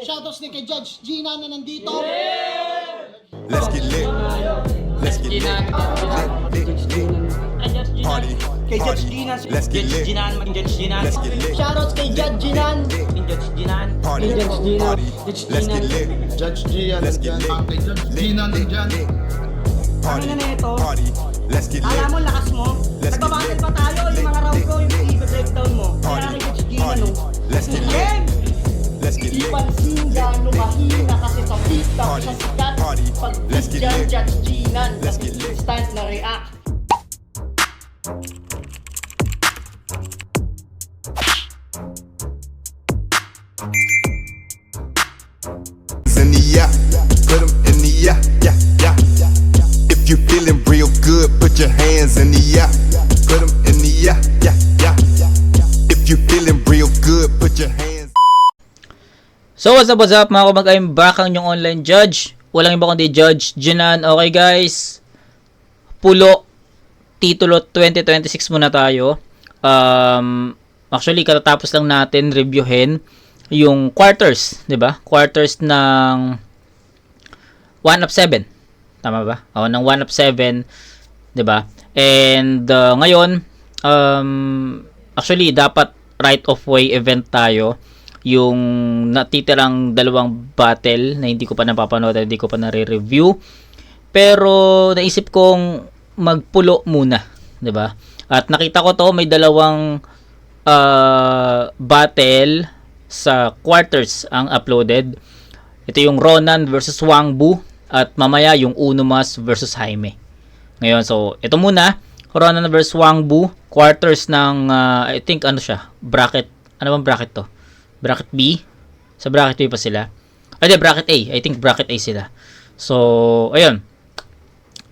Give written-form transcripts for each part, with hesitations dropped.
Shoutouts din kay Judge Gina na nandito. Let's get lit. Let's get lit. Party. Kay Judge Gina. Let's get lit. Let's get lit. Shoutouts kay Judge Ginan. Party. Party. Let's get lit. Judge Gian, Let's get lit. Gina nandyan. Party. Ano na ito? Party. Let's get lit. Alam mo, lakas mo. Let's get Nagbabattle lit. pa tayo. Yung mga round ko, yung i-breakdown mo. Kaya Party. kay Judge Gina, Party. no? Let's get lit. Game! Let's get Di lit. pansin gano'ng mahina kasi sa TikTok Party. sa sikat. Party. Pag Let's get dyan, lit. Judge Ginan. Let's get lit. Instant na react. In the yeah, put 'em in the yeah. If you feeling real good, put your hands in the yeah. Put 'em in the yeah. If you feeling real good, put your hands. So what's up mga kumag, I'm back ang yung online judge. Walang iba kundi Judge Ginan. Okay guys, Pulo Titulo 2026 muna tayo. Actually katatapos lang natin reviewin yung quarters, 'di ba? Quarters ng 1 of 7. Tama ba? Ng 1 of 7, 'di ba? And ngayon actually dapat right of way event tayo. Yung natitirang dalawang battle na hindi ko pa napapanood at hindi ko pa nare-review. Pero naisip kong magpulo muna, 'di ba? At nakita ko to may dalawang battle sa quarters ang uploaded. Ito yung Ronan versus Wangbu at mamaya yung Unomas versus Jaime. Ngayon, so ito muna, Ronan versus Wangbu, quarters ng I think ano siya, bracket. Ano bang bracket to? Bracket B. Sa bracket B pa sila. Ay, bracket A. I think bracket A sila. So, ayun.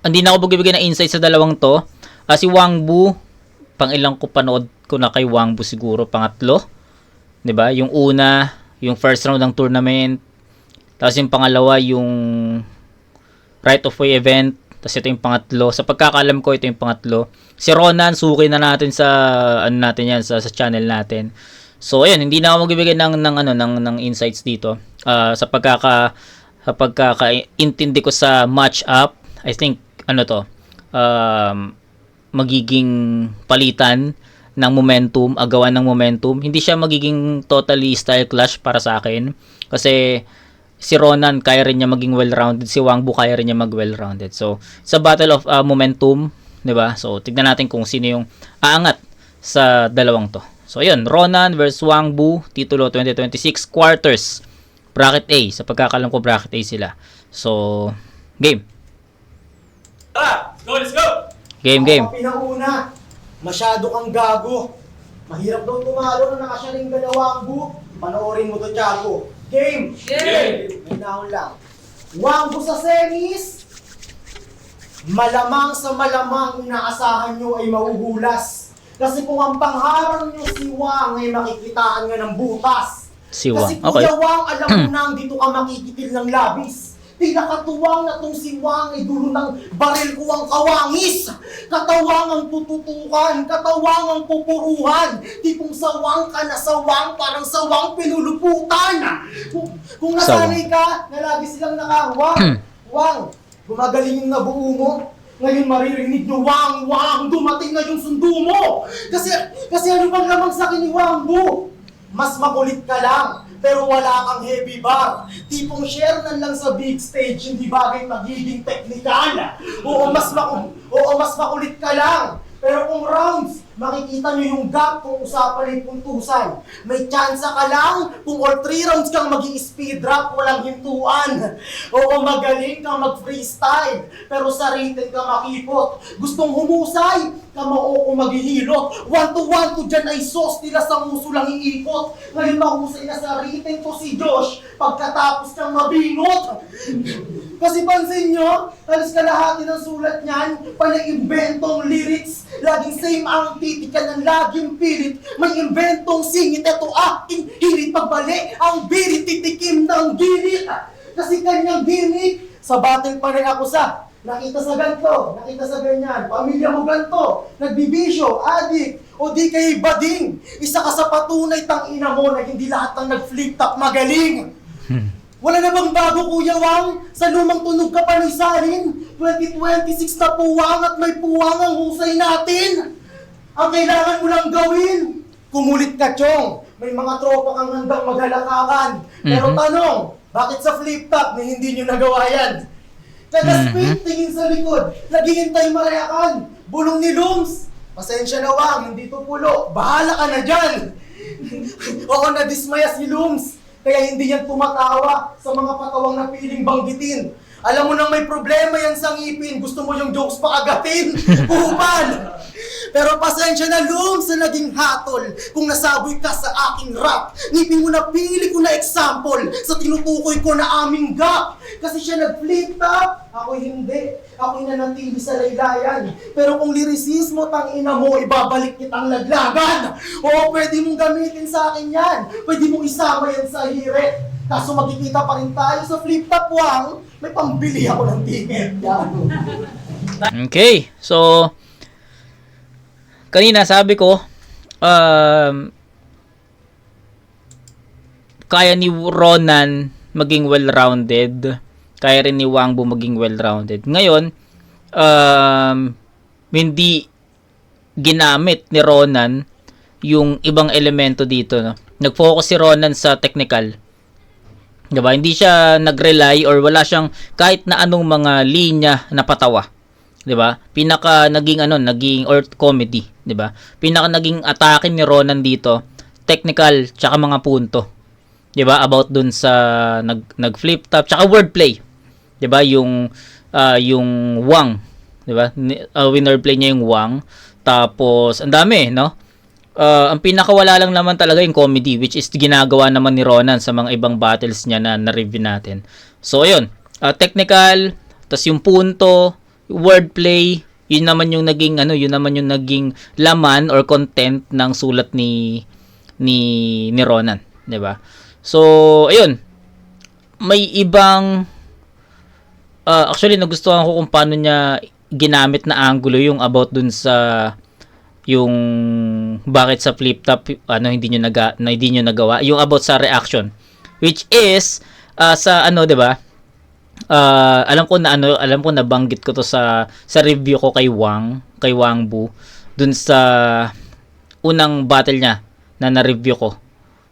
Hindi na ako magbibigay ng insight sa dalawang to. Si Wangbu, pang ilang ko panood ko na kay Wangbu siguro, pangatlo. 'Di ba? Yung una, yung first round ng tournament. Tapos yung pangalawa, yung right of way event. Tapos ito yung pangatlo. Sa pagkakaalam ko, ito yung pangatlo. Si Ronan, suki na natin sa ano natin yan, sa channel natin. So ayun, hindi na ako magbibigay ng insights dito. Sa pagkakaintindi ko sa match up, I think ano to, magiging palitan ng momentum, agawan ng momentum. Hindi siya magiging totally style clash para sa akin. Kasi si Ronan kaya rin niya maging well-rounded, si Wangbu kaya rin niya mag well-rounded. So, it's a battle of momentum, 'di ba? So, tignan natin kung sino yung aangat sa dalawang to. So, ayun, Ronan versus Wangbu, Titulo 2026 quarters. Bracket A, sa pagkakalam ko bracket A sila. So, game. Let's go! Game. Pinauna, masyado kang gago. Mahirap daw tumalo na nakasyaring dalawangbu. Panoorin mo to, Tiago. Game! May naon lang. Wangbu sa semis. Malamang sa malamang inaasahan nyo ay mahuhulas. Kasi kung ang pangharang nyo si Wang ay makikitaan nga ng butas. Si Wang. Kasi Okay. Kuya Wang, alam mo nang dito ka makikitil ng labis. Pinakatuwang na tong si Wang ay dulo ng baril ko ang kawangis. Katawang ang tututukan, katawang ang pupuruhan. Tipong sawang ka na sawang, parang sawang pinuluputan. Kung nasanay ka, na lagi silang nakawang. Wang, gumagaling yung nabuo mo. Ngayon maririnig nyo, Wang, dumating na yung sundo mo. Kasi ano bang lamang sa akin ni Wangbu? Mas makulit ka lang, pero wala kang heavy bar. Tipong share na lang sa big stage, hindi bagay magiging teknikal. Oo, mas makulit ka lang. Pero kung rounds, makikita nyo yung gap kung usapan ay puntusan. May tsansa ka lang kung all 3 rounds kang mag-i-speed drop, walang hintuan. Oo, magaling kang mag-freestyle, pero sa written ka makipot. Gustong humusay, kamao kung maghihilot. 1-to-1 to dyan ay sauce, nila sa muso lang iikot. Ngayon mahusay na sa written to si Josh, pagkatapos kang mabingot. Kasi pansin nyo, halos kalahati ng sulat niyan, panaimbentong lyrics, laging same ang titikan ng laging pilit, may inventong singit, eto aking hirit pagbalik, ang birit titikim ng ginit. Kasi kanyang gimmick, sa battle pa rin ako sa nakita sa ganito, nakita sa ganyan, pamilya mo ganito, nagbibisyo, adik, o di kay bading. Isa ka sa patunay tang ina mo na hindi lahat ng nag-flip top magaling. Wala na bang bago, Kuya Wang? Sa lumang tunog ka pa ni Salin? 2026 na puwang at may puwang ang husay natin. Ang kailangan mo lang gawin, kumulit ka, Chong. May mga tropa kang handang maghalakakan. Pero tanong, bakit sa flip top na hindi nyo nagawa yan? Kada-speed, tingin sa likod, naghihintay marayakan. Bulong ni Lums. Pasensya na, Wang, hindi to pulo. Bahala ka na dyan. Oo, nadismaya si Lums. Kaya hindi yan tumatawa sa mga patawang napiling banggitin. Alam mo nang may problema yan sa ngipin, gusto mo yung jokes pa agatin? Upan! Pero pasensya na, Lums, sa naging hatol. Kung nasaboy ka sa aking rap, ngipin mo na pili ko na example sa tinutukoy ko na aming gap. Kasi siya nag-flip top, ako hindi. Ako'y nanatili sa laylayan. Pero kung lyricismo, tangina mo, ibabalik kitang laglagan. Oo, pwede mong gamitin sa akin yan. Pwede mong isama yan sa hirit. Kaso magkikita pa rin tayo sa flip top, Wang. May pambili ako ng ticket. Yan. Okay, so kanina sabi ko, kaya ni Ronan maging well-rounded, kaya rin ni Wangbu maging well-rounded. Ngayon, hindi ginamit ni Ronan yung ibang elemento dito, no? Nag-focus si Ronan sa technical. Diba? Hindi siya nag-rely or wala siyang kahit na anong mga linya na patawa. 'Di ba? Pinaka naging or comedy, 'di ba? Pinaka naging atake ni Ronan dito, technical tsaka mga punto. 'Di ba? About dun sa nag-flip top tsaka wordplay. 'Di ba? Yung Wang, 'di ba? Winner play niya yung Wang. Tapos ang dami, no? Ang pinakawala lang naman talaga yung comedy, which is ginagawa naman ni Ronan sa mga ibang battles niya na na-review natin. So ayun, technical, tas yung punto, wordplay, yun naman yung naging laman or content ng sulat ni Ronan, 'di ba? So ayun, may ibang actually nagustuhan ko kung paano niya ginamit na angulo yung about dun sa yung bakit sa flip top hindi niyo nagawa yung about sa reaction, which is sa 'di ba? Alam ko na banggit ko to sa review ko kay Wangbu dun sa unang battle niya na na-review ko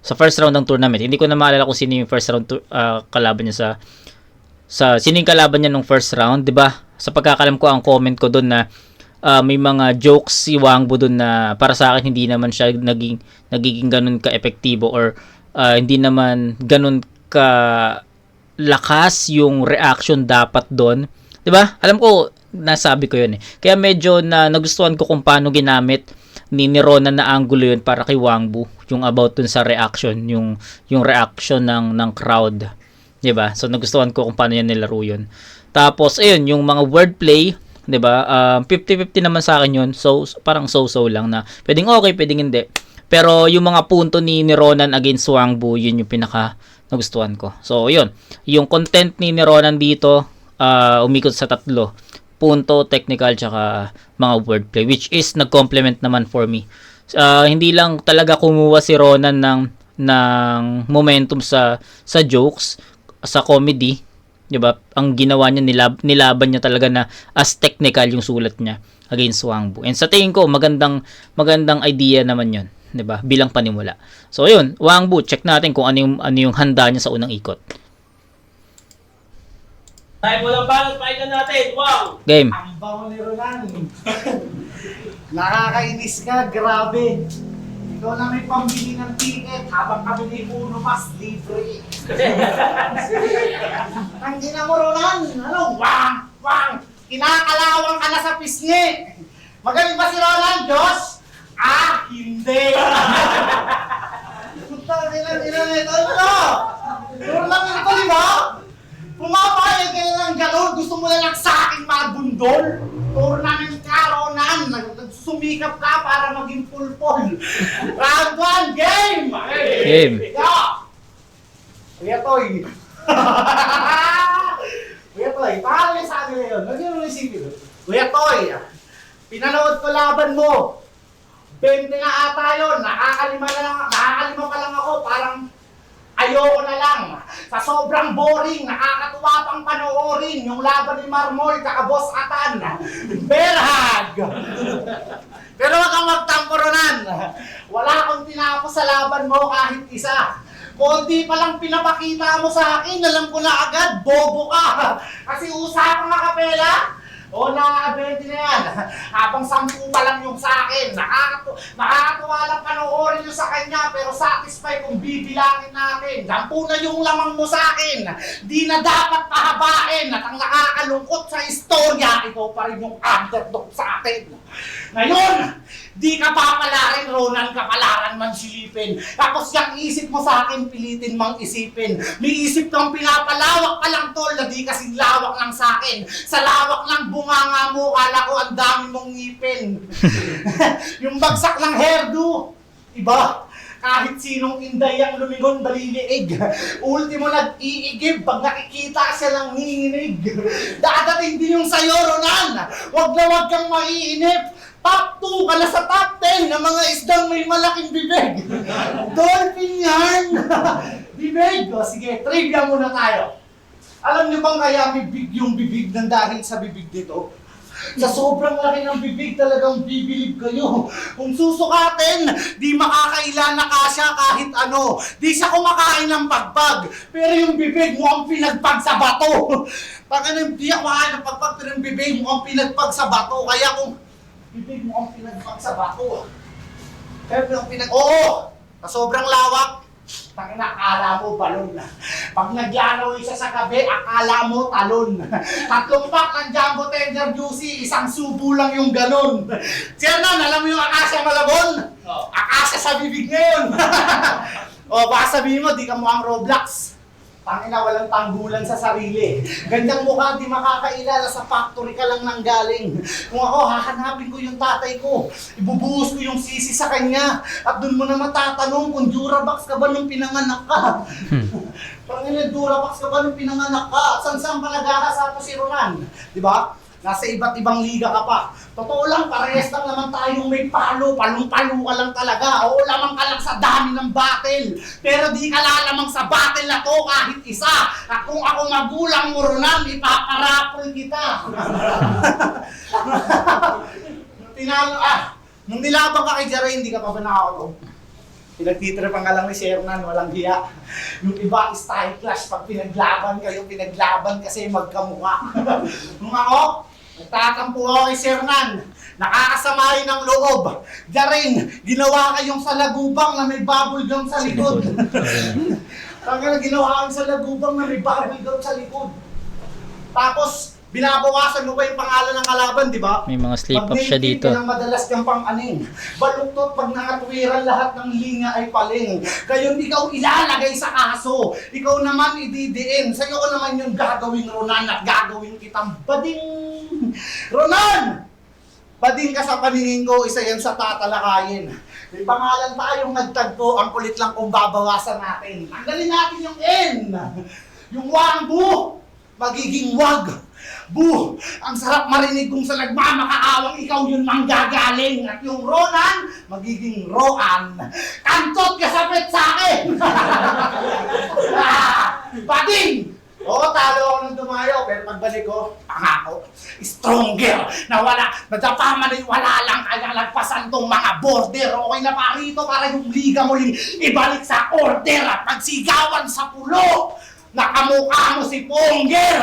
sa first round ng tournament. Hindi ko na maalala kung sino yung first round kalaban niya sa sino yung kalaban niya nung first round, 'di ba? Sa pagkakalam ko, ang comment ko doon na may mga jokes si Wangbu doon na para sa akin hindi naman siya nagiging ganun ka-epektibo or hindi naman ganun ka lakas yung reaction dapat doon. 'Di ba? Alam ko, nasabi ko 'yun eh. Kaya medyo nagustuhan ko kung paano ginamit ni Ronan na angulo 'yun para kay Wangbu, yung about dun sa reaction, yung reaction ng crowd. 'Di ba? So nagustuhan ko kung paano yan nilaro 'yun. Tapos ayun, yung mga wordplay, 'di ba? 50-50 naman sa akin 'yun. So parang so-so lang na pwedeng okay, pwedeng hindi. Pero yung mga punto ni Ronan against Wangbu, yun yung pinaka nagustuhan ko. So yun, yung content ni Ronan dito umikot sa tatlo: punto, technical, tsaka mga wordplay, which is nag-complement naman for me. Hindi lang talaga kumuha si Ronan ng momentum sa jokes, sa comedy, 'di ba? Ang ginawa niya, nilaban niya talaga na as technical yung sulat niya against Wangbu. And sa tingin ko magandang idea naman 'yon, 'di ba? Bilang panimula. So ayun, Wangbu, check natin kung ano yung handa niya sa unang ikot. Tayo mo lang balot, pakita natin. Wow! Game. Ang bango ni Ronan. Nakakainis ka, grabe. Ikaw na may pambili ng ticket habang kami ni Uno mas libre. Ang gina mo, Ronan. Ano? Wang! Kinakalawang ka na sa pisngi. Magaling ba si Ronan, Diyos? Hindi. Putang ina nito. Ano? Ronan ito, di ba? Pumapayag ka na ng gano'n, gusto mo na lang sa akin magbundol. Tournament ka, Ronan. Nagsumikap ka para maging pulpol. Round 1, game! Game. Ikaw! Kuya Toy. Kuya Toy, paano yung sabi na yun? Nagyan mo isipin. Kuya Toy, pinanood ko laban mo. 20 nga ata yun. Nakakalima pa lang ako. Parang Ayoko na lang. Sa sobrang boring, nakakatuwa pang panoorin yung laban ni Marmol kaka Boss Atan. Berhag! Pero wag kang magtampo, Ronan. Wala akong tinapos sa laban mo kahit isa. Konti pa lang pinapakita mo sa akin, alam ko na agad, bobo ka. Kasi usapang akapela, o nakakabenti na yan. Habang 10 pa lang yung sa akin. Nakakatuwa lang panoorin yung sa kanya, pero satisfy kung bibilangin natin. 10 na yung lamang mo sa akin. Di na dapat pahabain. At ang nakakalungkot sa istorya, ikaw pa rin yung underdog sa atin. Ngayon, di ka papalarin, Ronan, kapalaran man silipin. Tapos yung isip mo sa akin, pilitin mang isipin. May isip kang pinapalawak ka lang, tol, na di kasing lawak lang sa akin. Sa lawak lang bunganga mo, kala ko ang dami mong ngipin. Yung bagsak ng hairdo, iba. Kahit sinong inday ang lumingon baliliig. Ultimo nag-iigib pag nakikita siya ng nginginig. Dadating din yung sayo, Ronan. Wag na wag kang maiinip. Top 2 ka na sa top 10 ng mga isdang may malaking bibig. Dolphin yan. Bibig. O sige, trivia muna tayo. Alam niyo bang kaya bibig yung bibig ng dahil sa bibig dito? Sa sobrang laki ng bibig talagang bibilib kayo. Kung susukatin, di makakailan na kasya kahit ano. Di siya kumakain ng pagpag. Pero yung bibig mo ang pinagpag sa bato. Pag di ako makain ng pagpag, pero yung bibig mo ang pinagpag sa bato. Kaya kung bibig mo ang pinagpag sa bato. Pero yung oo! Sa sobrang lawak, akala mo balon. Pag nagyanaw isa sa gabi, akala mo talon. 3 pack ng Jumbo Tender Juicy, 1 subo lang yung ganon. Siernan, alam mo yung akasya malabon? Akasya sa bibig ngayon. O baka sabihin mo, di ka mukhang Roblox. Tangina, walang tanggulan sa sarili. Ganyang mukha, di makakailala, sa factory ka lang nang galing. Kung ako, hahanapin ko yung tatay ko. Ibubuhos ko yung sisi sa kanya. At dun mo na matatanong kung Durabox ka ba nung pinanganak ka. Tangina, Durabox ka ba nung pinanganak ka? At saan pa nagkakasama si Ronan? Di ba? Nasa iba't ibang liga ka pa. Totoo lang, parehas lang naman tayong may palo. Palong-palo ka lang talaga. Oo, lamang ka lang sa dami ng battle. Pero di ka lalamang sa battle na to kahit isa. At kung ako magulang mo, Ronan, ipaparapol kita. Nung nilaban ka kay Jare, hindi ka pa ba nakakotog? Pinagtitripan ka lang ni Siernan, walang hiya. Yung iba, style clash. Pag pinaglaban kayo, pinaglaban kasi magkamukha. Nung ako, nagtatampo ako kay Siernan. Nakakasamahin ng loob. Jaring, ginawa kayong salagubang na may bubble gum sa likod. Ginawa kayong salagubang na may bubble gum sa likod. Tapos, binabawasan mo ba yung pangalan ng kalaban, di ba? May mga slip up siya dito. Pag madalas kang pang-aning. Baluktot pag nakatwiran lahat ng linga ay paling. Gayon ikaw ilalagay sa kaso. Ikaw naman ididiin. Sa'yo ko naman yung gagawin, Ronan, at gagawin kitang bading. Ronan! Bading ka sa paningin ko, isa yan sa tatalakayin. May pangalan tayong nagtagpo, ang kulit lang kung babawasan natin. Tanggalin natin yung N. Yung wangbu, magiging wag. Bu! Ang sarap marinig kung sa nagmamakaawang ikaw yun manggagaling. At yung Ronan, magiging Roan. Kantot ka sapit sa akin! Bading! Oo, talo ako nung dumayo, pero pagbalik ko, pangako, stronger, nadapa man ay wala lang, kaya nagpasan tong mga border. Okay na pa rito para yung liga mo ibalik sa order at pagsigawan sa pulo. Nakamukha mo si Ponger!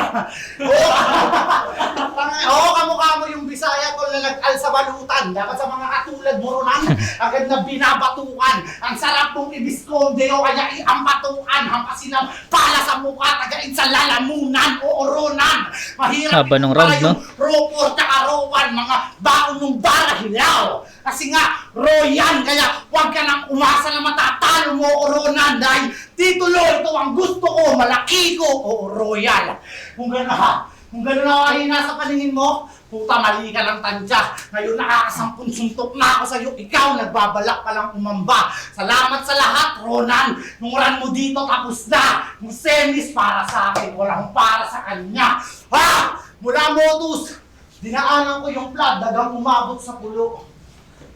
Oo, kamukha mo yung Bisaya ko na nag-al sa balutan. Dapat sa mga katulad mo, Ronan, agad na binabatukan. Ang sarap mong ibiskonde o kaya iampatukan. Hampasin ng pala sa mukha, tagain sa lalamunan o Ronan. Mahirap Haba ng round, no? Ropor tsaka Rowan, mga baon ng barahilaw. Kasi nga, Royan, kaya huwag ka nang umasa na matatalo mo o Ronan dahil titulo, ito ang gusto ko, malaki ko, o royal. Kung gano'n na kahina sa paningin mo, puta mali ka lang tansya. Ngayon nakakasampung suntok na ako sa'yo, ikaw nagbabalak pa lang umamba. Salamat sa lahat, Ronan. Nung run mo dito, tapos na. Yung semis para sa akin, walang para sa kanya. Ha! Mula Motus, dinaanan ko yung flood, dagang umabot sa pulo.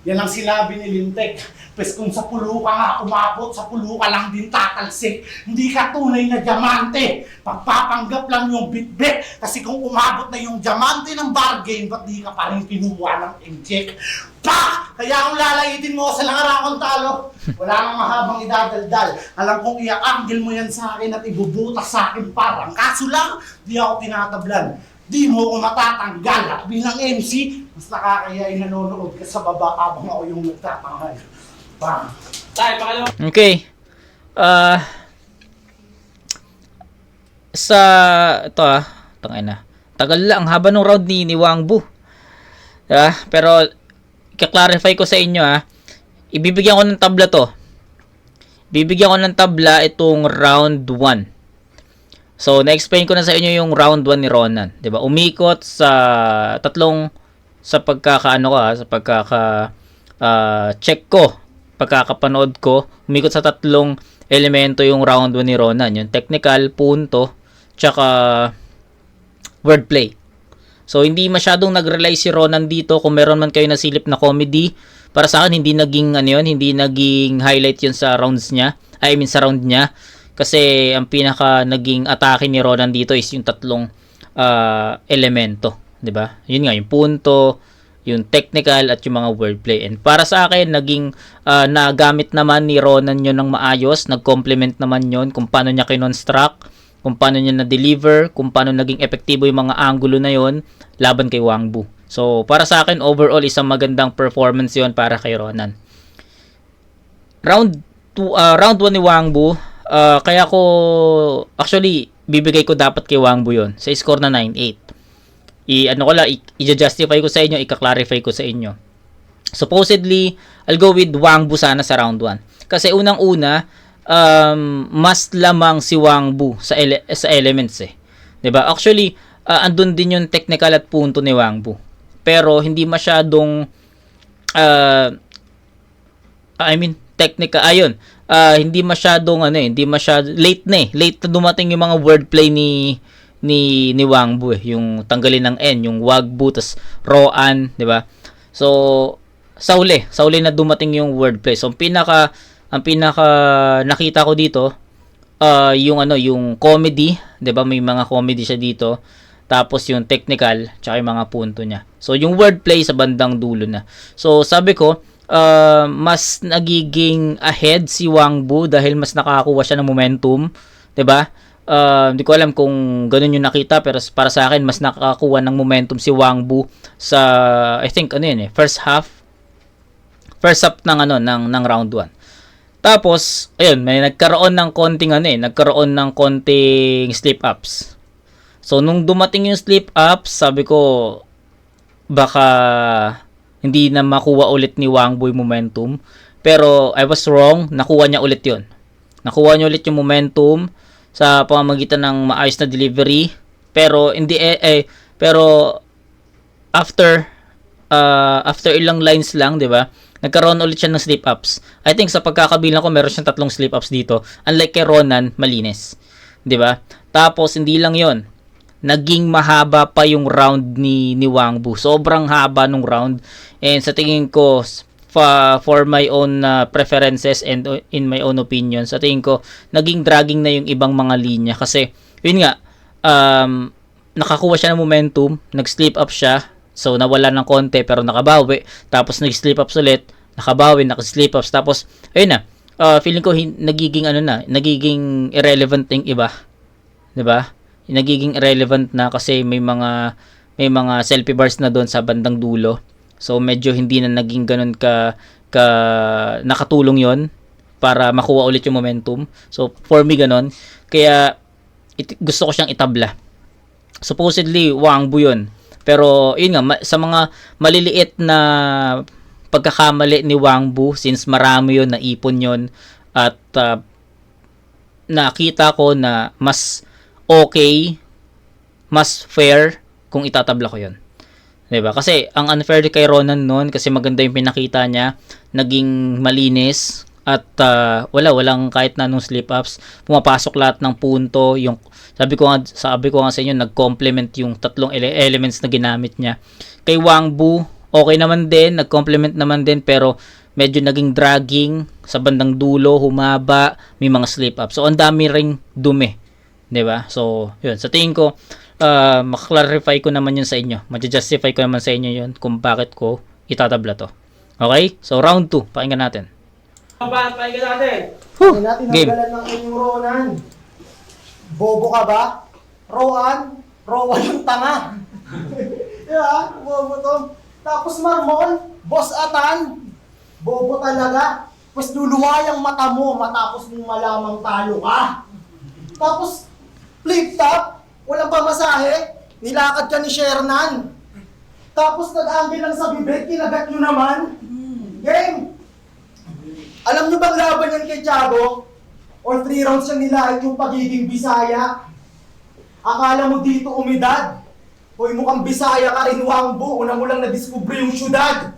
Yan ang sinabi ni Lintek. Pes kung sa pulo ka nga umabot, sa pulo ka lang din tatalsik. Hindi ka tunay na diamante. Pagpapanggap lang yung bitbit. Kasi kung umabot na yung diamante ng bargain, ba't di ka pa rin kinuha ng inject? Pa! Kaya kung lalayitin mo sa langarakong talo, wala nang mahabang idadaldal. Alam kong i-angle mo yan sa akin at ibubutas sa akin parang. Kaso lang, di ako tinatablan. Di mo ako matatanggal at bilang MC, mas nakakaya ay nanonood ka sa baba habang ako yung nagtatanghal. Bang! Tayo, pangalawa. Okay. Sa ito tangina. Tagal lang ang haba ng round ni Wang Bu. Pero i-clarify ko sa inyo ibibigyan ko ng tabla to. Bibigyan ko ng tabla itong round 1. So, na-explain ko na sa inyo yung round 1 ni Ronan, 'di ba? Umikot sa sa check ko, pagkakapanood ko, umikot sa 3 elemento yung round 1 ni Ronan, yung technical, punto, tsaka wordplay. So, hindi masyadong nag-rely si Ronan dito. Kung meron man kayo nasilip na comedy, para sa akin, hindi naging highlight yun sa rounds niya. Sa round niya. Kasi, ang pinaka naging atake ni Ronan dito is yung 3 elemento. 'Di ba? Yun nga, yung punto, yung technical, at yung mga wordplay. And para sa akin, naging nagamit naman ni Ronan yun ng maayos. Nag-complement naman yun kung paano niya kinonstruct, kung paano niya na-deliver, kung paano naging epektibo yung mga angulo na yon laban kay Wang Bu. So, para sa akin, overall, isang magandang performance yon para kay Ronan. Round 1 ni Wang Bu, kaya ko, actually, bibigay ko dapat kay Wang Bu yon sa score na 9-8. I-justify ko sa inyo, i-clarify ko sa inyo. Supposedly, I'll go with Wang Bu sana sa round 1. Kasi unang-una, mas lamang si Wang Bu sa elements 'Di ba? Actually, andun din yung technical at punto ni Wang Bu. Pero hindi masyadong technical hindi masyadong late na dumating yung mga wordplay ni Wang Bu yung tanggalin ng N, yung Wag Bu tas Roan, 'di ba? So sa uli na dumating yung wordplay. So ang pinaka nakita ko dito yung comedy, 'di ba? May mga comedy siya dito. Tapos yung technical, tsaka yung mga punto niya. So yung wordplay sa bandang dulo na. So sabi ko, mas nagiging ahead si Wang Bu dahil mas nakakakuha siya ng momentum, 'di ba? Hindi ko alam kung ganun yung nakita, pero para sa akin mas nakakakuha ng momentum si Wang Bu sa I think first half ng round 1. Tapos, ayun, may nagkaroon ng konting slip ups. So, nung dumating yung slip ups, sabi ko, baka hindi na makuha ulit ni Wang Bu yung momentum. Pero, I was wrong, nakuha niya ulit yun. Nakuha niya ulit yung momentum sa pamamagitan ng maayos na delivery. Pero, after ilang lines lang, di ba? Nagkaroon ulit siya ng slip-ups. I think sa pagkakabilang ko, meron siyang 3 slip-ups dito. Unlike kay Ronan, malinis. 'Di ba? Tapos, hindi lang yon, naging mahaba pa yung round ni Wang Bu. Sobrang haba nung round. And sa tingin ko, for my own preferences and in my own opinion, sa tingin ko, naging dragging na yung ibang mga linya. Kasi, yun nga, nakakuha siya ng momentum, nag-slip up siya, so, nawala ng konti pero nakabawi. Tapos, nag-slip ups ulit. Nakabawi, naka-slip ups. Tapos, ayun na. Feeling ko, nagiging irrelevant yung iba. 'Di ba? Nagiging irrelevant na kasi may mga selfie bars na doon sa bandang dulo. So, medyo hindi na naging ganun ka nakatulong yon para makuha ulit yung momentum. So, for me, ganun. Kaya, gusto ko siyang itabla. Supposedly, Wang Bu yun. Pero, yun nga, sa mga maliliit na pagkakamali ni Wang Bu, since marami yun, naipon yun, at nakita ko na mas okay, mas fair kung itatabla ko yun. Diba? Kasi, ang unfair kay Ronan nun, kasi maganda yung pinakita niya, naging malinis, at walang kahit na nung slip-ups, pumapasok lahat ng punto, yung sabi ko nga sa inyo, nag-complement yung 3 elements na ginamit niya. Kay Wang Bu, okay naman din, nag-complement naman din, pero medyo naging dragging sa bandang dulo, humaba, may mga slip up. So, ang dami ring dumi. 'Di ba? So, yun. Sa tingin ko, makaklarify ko naman yun sa inyo. Maja-justify ko naman sa inyo yun kung bakit ko itatabla to. Okay? So, round 2. Pakinggan natin. Banat, pakinggan natin. Hindi natin Game. nagalan ng inyong Ronan. Bobo ka ba? Rowan yung tanga. Diba? Bobo to. Tapos Marmol, Boss Atan, bobo talaga. Pues luluwayang mata mo matapos mong malamang talo ka. Tapos, flip top, walang pamasahe, nilakad ka ni Shernan. Tapos nag-angle lang sa bibig, kinagat nyo naman. Game! Alam nyo bang laban yan kay Thiago? All 3 rounds siyang nilahit yung pagiging Bisaya. Akala mo dito umidad? Hoy, mukhang Bisaya ka rin, Wangbo. Una mo lang na-discover yung syudad.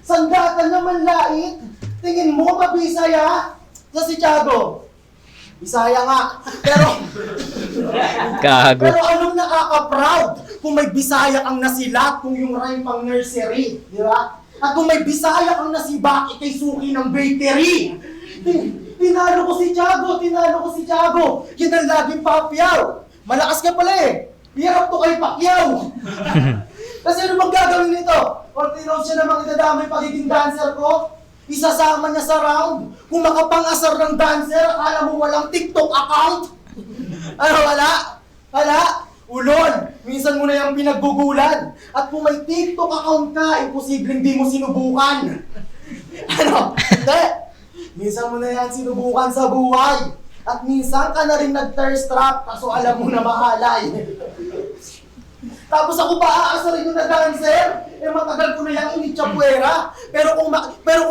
Sandatan naman lait. Tingin mo mabisaya? Sa si Thiago. Bisaya nga. Gago. Pero anong nakaka-proud kung may Bisaya kang nasilat kung yung rhyme pang nursery, di ba? At kung may Bisaya kang nasibaki kay Suki ng bakery. Tinalo ko si Thiago. Yun ang laging papyaw. Malakas ka pala eh. Hirap to kay Pacquiao. Kasi ano bang gagawin nito? Or tinaw siya namang idadamay pagiging dancer ko? Isasama niya sa round. Kung makapangasar ng dancer, akala mo walang TikTok account? Ano, wala? Ulol, minsan mo na yung pinaggugulan. At kung may TikTok account ka, imposibleng di mo sinubukan. Ano? Hindi. Minsan mo na yan sinubukan sa buhay. At minsan ka na rin nag-thirst trap, kaso alam mo na mahalay. Tapos ako pa aasarin yung na dancer? Eh matagal ko na yung initsapuera. Pero kung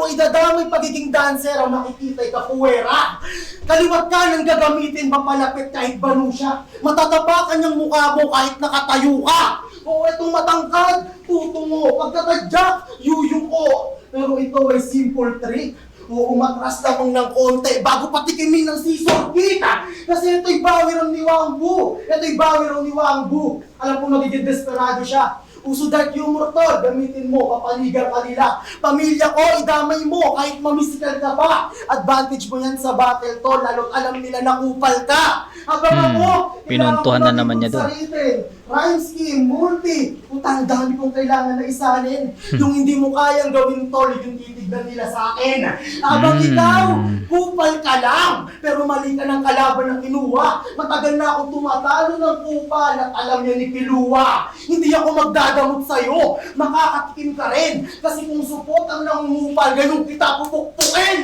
idadamay pagiging dancer, ang makikita'y kapuwera. Kaliwat ka nang gagamitin, mapalapit kahit banu siya. Matatapakan yung mukha mo kahit nakatayo ka. O itong matangkad, tutungo. Pagkatadyak, yuyong ko. Pero ito ay simple trick. O umatras lamang ng konti bago patikimin ng scissor kita. Kasi ito'y bawi raw ni Wangbu. Alam ko magiging desperado siya. Uso dark humor to, gamitin mo, kapaligan ka nila. Pamilya ko, idamay mo, kahit mamisikal ka pa. Advantage mo yan sa battle to, lalo't alam nila na kupal ka. Habang ako, Pinuntuhan na naman niya doon. Rhyme scheme, multi. Utang dami kong kailangan na isalin. Yung hindi mo kayang gawin tol, yung titignan nila sa akin. Habang ikaw, kupal ka lang. Pero mali ka ng kalaban ng kinuha. Matagal na akong tumatalo ng kupal at alam niya ni Kilua. Hindi ako magdadamot sa'yo. Makakatikim ka rin. Kasi kung supot ang nangungupal, ganun kita pupukpukin.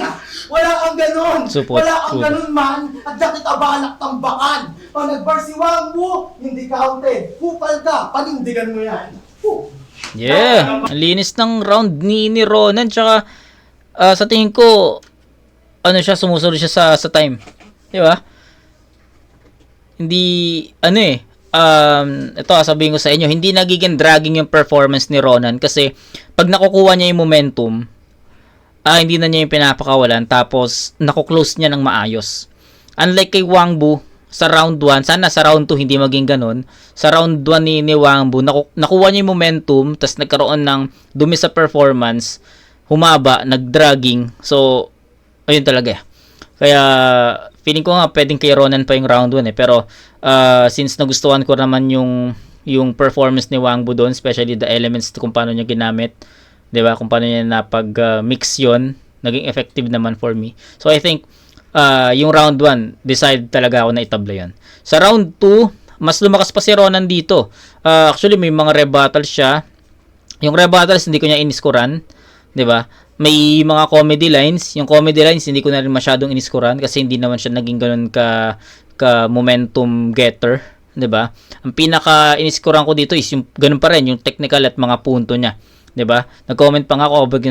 Wala kang ganon. Support, Wala kang support. ganon man. At dakit abalak tambakan. Pag nag-bar si Wangbu, hindi counted. Kupal ka, panindigan mo yan. Yeah. Ang linis ng round ni Ronan. Tsaka, sa tingin ko, sumusunod siya sa time. Di ba? Hindi, ito sabihin ko sa inyo, hindi nagiging dragging yung performance ni Ronan kasi pag nakukuha niya yung momentum, hindi na niya yung pinapakawalan tapos nakuklose niya ng maayos. Unlike kay Wangbu, sa round 1, sana sa round 2 hindi maging ganun. Sa round 1 ni Wangbu, nakuha niya yung momentum, tapos nagkaroon ng dumi sa performance, humaba, nag-dragging. So, ayun talaga. Kaya, feeling ko nga pwedeng kay Ronan pa yung round 1 eh. Pero, since nagustuhan ko naman yung performance ni Wangbu doon, especially the elements kung paano niya ginamit, 'di ba? Kung paano niya napag-mix yon, naging effective naman for me. So, I think, yung round 1, decide talaga ako na itabla yun. Sa round 2, mas lumakas pa si Ronan dito. Actually, may mga rebuttals siya. Yung rebuttals, hindi ko niya iniskuran. 'Di ba? May mga comedy lines. Yung comedy lines, hindi ko na rin masyadong iniskuran kasi hindi naman siya naging ganun ka momentum getter. 'Di ba? Ang pinaka iniskuran ko dito is yung ganun pa rin, yung technical at mga punto niya. 'Di ba? Nag-comment pa nga ako pag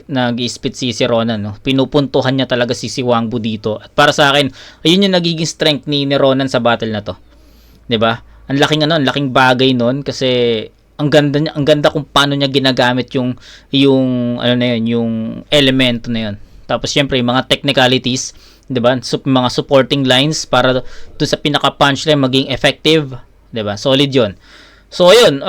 nag-spit si Ronan, no. Pinupuntuhan niya talaga si Wangbu dito. At para sa akin, ayun yung nagiging strength ni Ronan sa battle na 'to. 'Di ba? Ang laking bagay noon kasi ang ganda kung paano niya ginagamit yung elemento na yun. Tapos syempre yung mga technicalities, 'di ba? Mga supporting lines para doon sa pinaka punchline maging effective, 'di ba? Solid 'yon. So, ayun,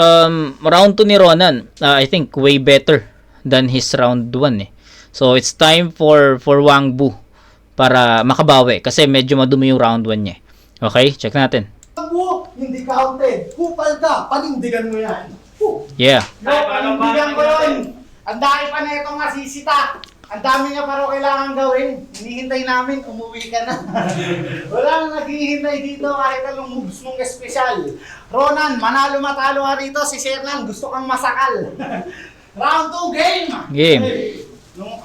round 2 ni Ronan, I think way better than his round 1 eh. So, it's time for Wang Bu para makabawi kasi medyo madumi yung round 1 niya. Okay, check natin. Mo, hindi counted. Kupal ka, panindigan mo yan. Yeah. No, panindigan ko yun. Ang dami pa na itong masisita. Ang dami niya pa rin kailangan gawin. Hinihintay namin, umuwi ka na. Walang naghihintay dito kahit anong moves mong espesyal. Ronan, manalo matalo ka rito. Si Shernan, gusto kang masakal. Round 2, game! Game. Nung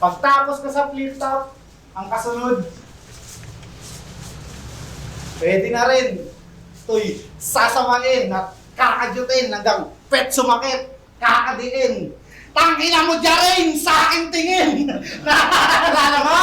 pagtapos ka sa flip top, ang kasunod, pwede na rin. Ito'y sasamain at kakadyutin hanggang pet sumakit, kakadiin. Tangina mo dyan sa aking tingin! Naalala mo?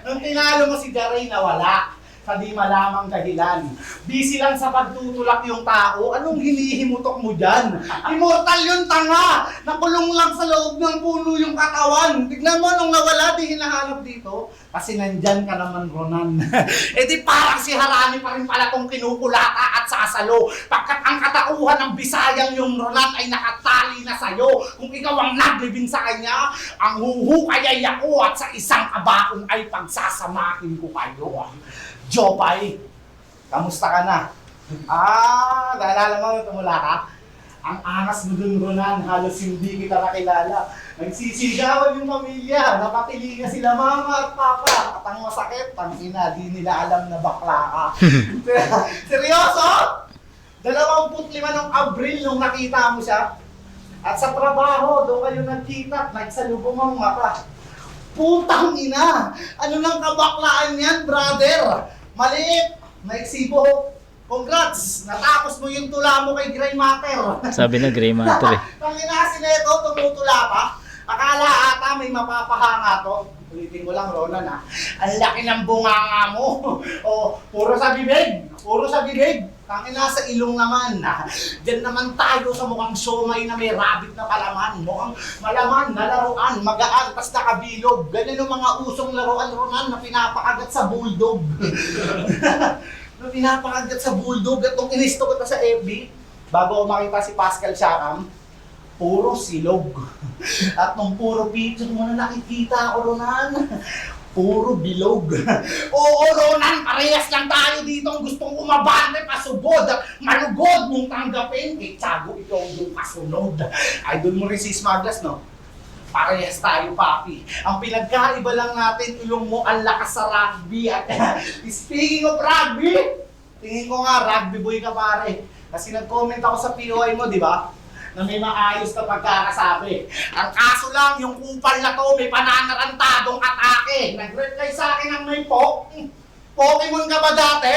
Nung tinalo mo si Jarain, nawala. Sa di malamang dahilan. Busy lang sa pagtutulak yung tao. Anong hinihimutok mo dyan? Immortal yun, tanga! Nakulong lang sa loob ng puno yung katawan. Tignan mo, nung nawala, di hinahanap dito. Kasi nandyan ka naman, Ronan. E di parang si Harani pa rin pala kung kinukulata at sasalo. Pagkat ang katauhan ng Bisayang yung Ronan ay nakatali na sa'yo. Kung ikaw ang naglibing sa kanya, ang huhukayay ako at sa isang kabaong ay pagsasamahin ko kayo. Jopay, kamusta ka na? Naalala mo nung tumula ka? Ang angas mo dun, Ronan, halos hindi kita nakilala. Nagsisigawan yung pamilya, napatili nga sila mama at papa. At ang masakit, ang ina, di nila alam na bakla ka. Seryoso? 25 ng Abril nung nakita mo siya. At sa trabaho, doon kayo nagkita, nagsalubong ang mata. Putang ina! Ano nang kabaklaan yan, brother? Maliit! Naiksibo! Congrats! Natapos mo yung tula mo kay Grey Matter! Sabi na Grey Matter eh. Panginasin na ito, tumutula pa. Akala ata may mapapahanga to. Ulitin ko lang, Ronan ha. Ang laki ng bunganga mo. O, puro sa bibig. Puro sa bibig. Tangina sa ilong naman. Diyan naman tayo sa mukhang siomay na may rabbit na palaman. Mukhang malaman na laruan, magaan, tas nakabilog. Ganyan yung mga usong laruan, Ronan, na pinapakagat sa bulldog. Na pinapakagat sa bulldog. At nung inisto ko sa FB, bago ko makita si Pascal Siakam, puro silog. At nung puro picture mo na nakikita ako, Ronan, puro bilog. Oo, Ronan, parehas lang tayo dito ang gustong umabante, pasubod, malugod mong tanggapin. Eh, tsago ikaw yung kasunod. Idol mo rin si Smaglas, no? Parehas tayo, papi. Ang pinagkaiba lang natin, ilong mo ang lakas sa rugby. At speaking of rugby, tingin ko nga, rugby boy ka pare. Kasi nag-comment ako sa POI mo, di ba? Na may maayos na pagkakasabi. Ang kaso lang, yung kupal na to, may pananarantadong atake. Nag-reply sa akin ng may Pokemon ka ba dati?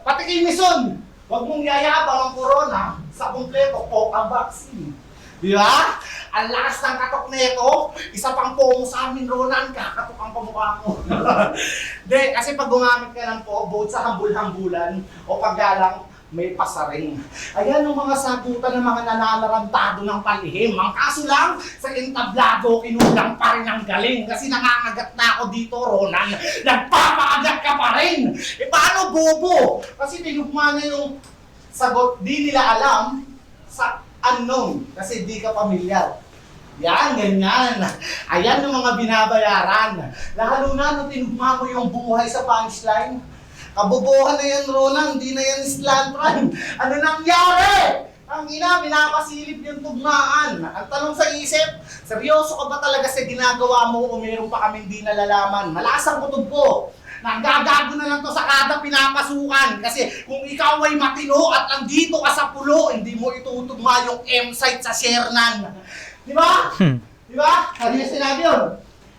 Pati kay Mison, huwag mong yayabang ang corona sa kumpleto o ang vaccine. Di ba? Ang lakas ng katok nito, isa pang pomo sa amin, Ronan, kakatok ang pamukha mo. De, kasi pag gumamit ka ng both sa hambul-hambulan o paggalang, may pasaring. Ayan ang mga sagutan ng mga nananarantado ng palihim. Ang kaso lang, sa entablado, kinulang pa rin ang galing. Kasi nangangagat na ako dito, Ronan. Nagpapakagat ka pa rin. E paano, bobo? Kasi tinugma na yung sagot, di nila alam sa unknown. Kasi di ka pamilyar. Yan, ganyan. Ayan ang mga binabayaran. Lalo na nung tinugma mo yung buhay sa punchline. Kabobohan na yan, Ronan. Hindi na yan slantran. Ano nangyari? Ang ina, pinapasilip yung tugmaan. Ang tanong sa isip, seryoso ka ba talaga sa ginagawa mo o meron pa kaming di nalalaman? Malasang kutob ko. Nagagago na lang to sa kada pinapasukan. Kasi kung ikaw ay matino at nandito ka sa pulo, hindi mo itutugma yung M-site sa Shernan. Di ba? Di ba? Ano yung sinabi yun?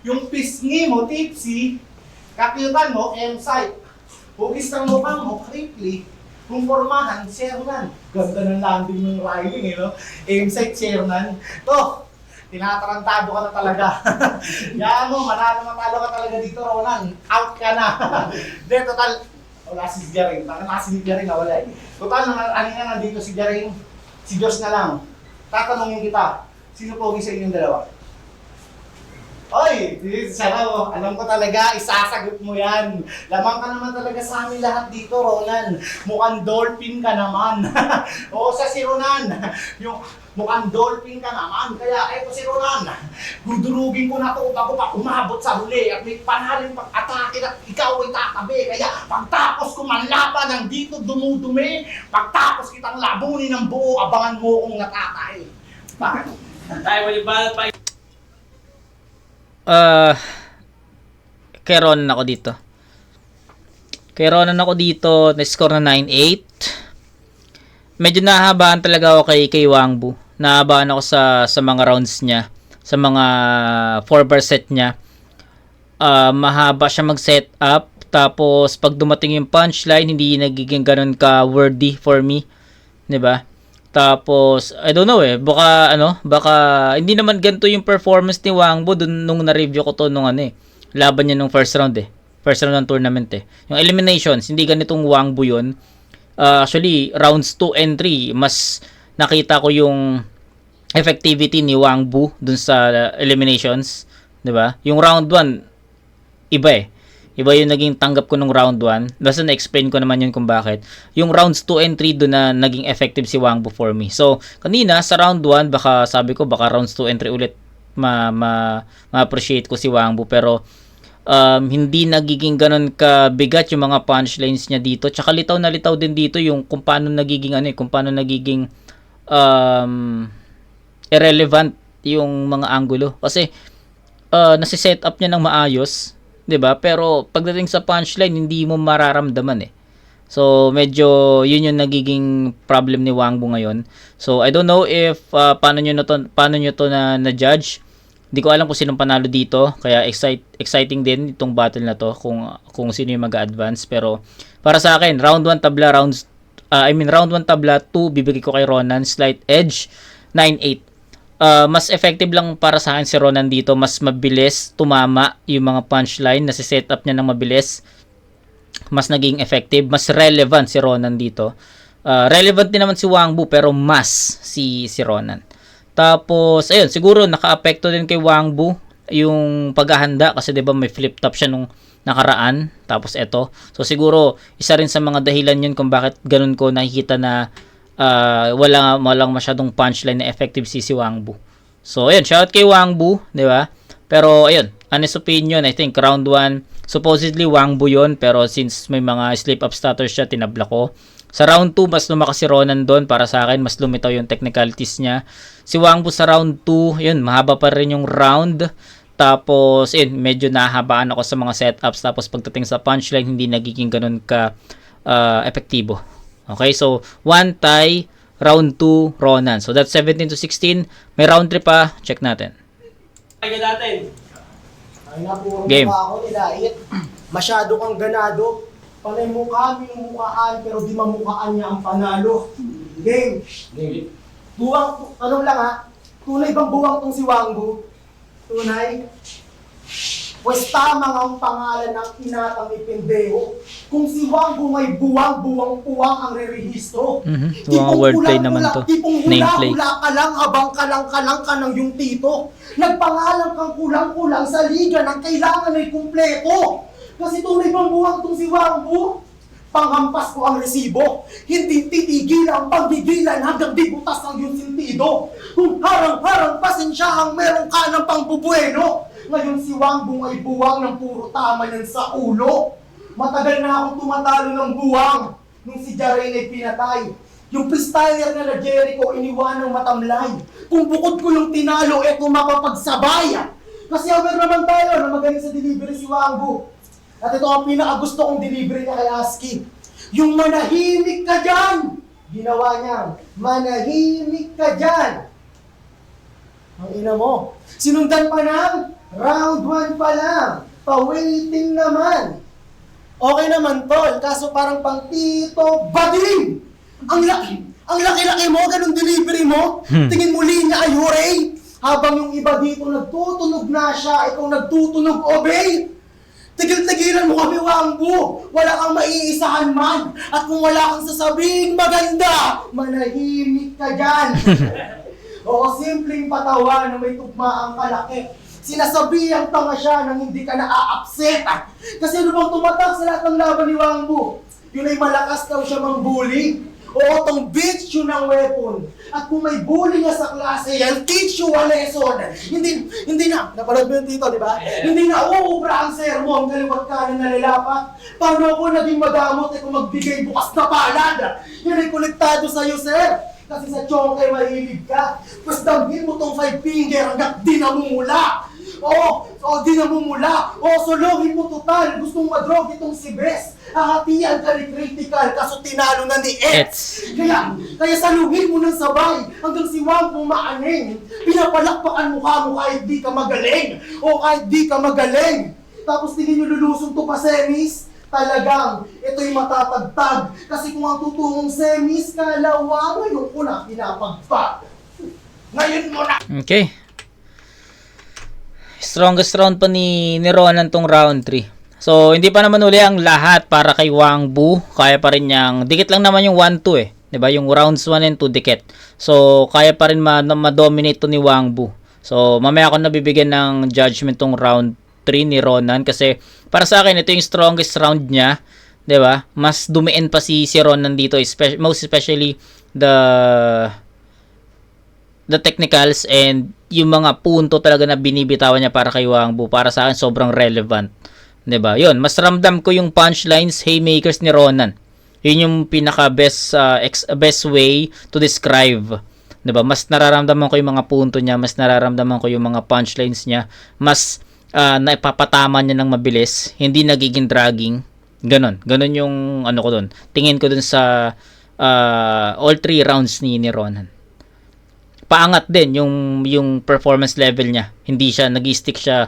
Yung pisngi mo, tipsy, kakyutan mo, M-site. Hugis ng mukha mo, creeply, kung formahan, Shernan. Ganda ng landing ng riding, no? M-site, Shernan. To, tinatarantado ka na talaga. Yan mo, matalo ka talaga dito, Ronan. Out ka na. De, total, wala si Jaring. Taka si Jaring na wala eh. Total, ano nga nandito si Jaring, si Diyos na lang. Tatanungin kita, sino pogi sa inyong dalawa? Oy, Saraw, alam ko talaga, isasagot mo yan. Lamang ka naman talaga sa amin lahat dito, Ronan. Mukhang dolphin ka naman. Oo, sa si Ronan. Yung mukhang dolphin ka naman. Kaya eto si Ronan. Dudurugin ko na to bago pa umabot sa huli. At may panahaling pag-atake na ikaw ay tatabi. Kaya pagtapos ko manlaban ng dito dumudumi, pagtapos kitang labunin ng buo, abangan mo kung natatay. Bakit? Tayo malibanat pa. Kay Ronan ako dito. Na-score na 9-8. Medyo nahabaan talaga ako kay Wangbu. Nahabaan ako sa mga rounds niya. Sa mga 4-bar set niya. Mahaba siya mag-set up. Tapos, pag dumating yung punchline, hindi nagiging ganun ka-worthy for me. 'Di ba? Tapos, I don't know baka hindi naman ganito yung performance ni Wangbu dun nung na-review ko to nung laban niya nung first round First round ng tournament Yung eliminations, hindi ganitong Wangbu yun. Actually, rounds 2 and 3, mas nakita ko yung effectivity ni Wangbu dun sa eliminations. 'Di ba? Yung round 1, iba Iba yung naging tanggap ko nung round 1. Basta na-explain ko naman yun kung bakit. Yung rounds 2 and 3 doon na naging effective si Wangbu for me. So, kanina sa round 1, baka rounds 2 and 3 ulit ma-appreciate ko si Wangbu. Pero, hindi nagiging ganun kabigat yung mga punchlines niya dito. Tsaka litaw na litaw din dito yung kung paano nagiging irrelevant yung mga angulo. Kasi, nasi-set up niya ng maayos. 'Di ba? Pero pagdating sa punchline hindi mo mararamdaman So medyo yun yung nagiging problem ni Wangbu ngayon. So I don't know if paano nyo to na judge. Hindi ko alam kung sinong panalo dito. Kaya exciting din itong battle na to kung sino yung mag-advance. Pero para sa akin, round 1 tabla, round 1 tabla 2 bibigay ko kay Ronan, slight edge 9-8. Mas effective lang para sa akin si Ronan dito. Mas mabilis tumama yung mga punchline. Nasi-set up niya ng mabilis. Mas naging effective. Mas relevant si Ronan dito. Relevant din naman si Wangbu pero mas si Ronan. Tapos, ayun, siguro naka-apekto din kay Wangbu yung paghahanda kasi 'di ba may flip top siya nung nakaraan. Tapos eto. So siguro isa rin sa mga dahilan yun kung bakit ganun ko nakikita na walang masyadong punchline na effective si Wangbu. So, ayun, shout kay Wangbu, 'di ba? Pero ayun, honest opinion, I think round 1 supposedly Wangbu 'yon, pero since may mga slip up stutters siya, tinabla ko. Sa round 2 mas lumakas si Ronan doon para sa akin, mas lumitaw yung technicalities niya. Si Wangbu sa round 2, yun, mahaba pa rin yung round. Tapos, yun, medyo nahabaan ako sa mga setups. Tapos pagdating sa punchline, hindi nagiging ganun ka epektibo. Okay, so 1 tie, round 2 Ronan. So that's 17-16. May round 3 pa, check natin. Tayo natin. Ay na, puro Game. mukha ako nilait. Masyado kang ganado. Panay mukha, minumukhaan, pero di mamukhaan niya ang panalo. Game. Buwang, anong lang ha? Tunay bang buwang tong si Wangbu? Tunay? Pues tama nga ang pangalan ng inatang ipindeho. Kung si Wangbu may buwang-buwang-puwang ang rerehistro. Mga wordplay naman to. Tipong Nameplay. hula-hula ka lang habang kalang-kalang ka ng yung tito. Nagpangalan kang kulang-kulang sa liga ng kailangan ay kumpleto. Kasi tunay bang buwang tong si Wangbu? Panghampas ko ang resibo. Hindi titigil ang paggigilan hanggang di butas ang yung sintido. Kung harang-harang pasensyahang meron ka ng pangbubueno. Ngayon si Wangbu ay buwang ng puro tama yan sa ulo. Matagal na akong tumatalo ng buwang nung si Jaren ay pinatay. Yung freestyler na Jericho iniwan ng matamlay. Kung bukod ko yung tinalo, eto mapapagsabay. Kasi aware naman tayo na magaling sa delivery si Wangbu. At ito ang pinakagusto kong delivery niya kay Aski. Yung manahimik ka dyan! Ginawa niya, manahimik ka dyan! Ang ina mo, sinundan pa ng round 1 pa lang. Pa-waiting naman. Okay naman, tol. Kaso parang pang Tito Bading! Ang laki-laki mo, ganun delivery mo. Tingin mo linya ay hooray. Habang yung iba dito nagtutunog na siya, ikaw nagtutunog obey. Tigil-tigilan mo kami, Wangbu. Wala kang maiisahan man. At kung wala kang sasabing maganda, manahimik ka dyan. Oo, simpleng patawa na may tugmaang kalaki. Sinasabihang tanga siya nang hindi ka na-upset. Kasi ano bang tumatak sa lahat ng laban ni Wang Bu? Yun ay malakas daw siya mang-bully. Oo, tong bitch yun ang weapon. At kung may bully nga sa klase, I'll teach you a lesson. Hindi na, napanood mo yun dito, di ba? Hindi na uubra ang sermon, kaliwat ka na nalalapat. Paano ako naging madamot kung magbigay bukas na palad? Yan ay konektado sa'yo, sir. Kasi sa chongkay mahilig ka. Pues damhin mo tong 5 finger hanggang di namumula. Di namumula. Sulugin mo total. Gustong madrog itong si Bes. Hahatian ka ni Critical kaso tinalo na ni Eds. Kaya salugin mo ng sabay hanggang si Wang pumaaning. Pinapalakpakan mukha mo kahit di ka magaling. Kahit di ka magaling. Tapos tingin nyo lulusong to pa semis. Talagang ito'y matatagtag. Kasi kung ang tutungong semis, kalawa, ngayon ko na pinapagpag. Ngayon mo na. Okay. Strongest round pa ni Ronan tong round 3. So, hindi pa naman uli ang lahat para kay Wang Bu. Kaya pa rin niyang, dikit lang naman yung 1-2 eh. 'Di ba? Yung rounds 1 and 2 dikit. So, kaya pa rin ma-dominate to ni Wang Bu. So, mamaya ako nabibigyan ng judgment tong round 3 ni Ronan kasi para sa akin ito yung strongest round niya, 'di ba? Mas dumiin pa si Ronan dito, most especially the technicals and yung mga punto talaga na binibitawan niya para kay Wang Bu. Para sa akin sobrang relevant. 'Di ba? 'Yun, mas ramdam ko yung punchlines, haymakers ni Ronan. 'Yun yung pinaka best way to describe. 'Di ba? Mas nararamdaman ko yung mga punto niya, mas nararamdaman ko yung mga punchlines niya, mas naipapatama niya ng mabilis, hindi nagiging dragging. Ganon yung ano ko doon. Tingin ko doon sa all 3 rounds ni Ronan. Paangat din yung performance level niya. Hindi siya nag-stick sa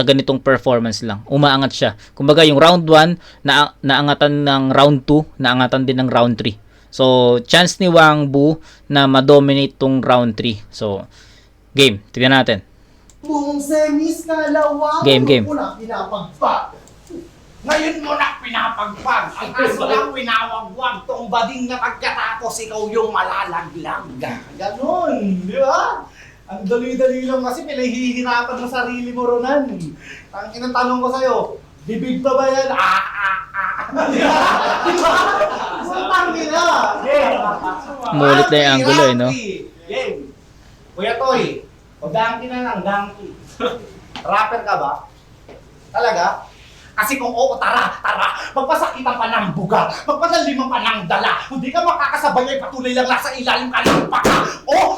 ganitong performance lang. Umaangat siya. Kumbaga yung round 1 naangatan ng round 2, naangatan din ng round 3. So chance ni Wang Bu na ma-dominate tong round 3. So game, tignan natin. Kung semis, kalawa, Game. ngayon ko na pinapagpag. Ngayon mo na pinapagpag. Ang kaso lang pinawagwag tong bading na pagkatapos ikaw yung malalaglag. Ganon, di ba? Ang dali-dali lang kasi pinahihirapan ng sarili mo, Ronan. Ang inatanong ko sa'yo, bibig pa ba yan? Di ba? Sutang nila. Mulit na yung angulo eh, no? Game. Kuya Toy, o donkey na lang, donkey. Rapper ka ba? Talaga? Kasi kung oo, tara, magpasakitan pa ng buga, magpadaliman pa ng dala, hindi ka makakasabay ay patuloy lang nasa ilalim ka ng paka.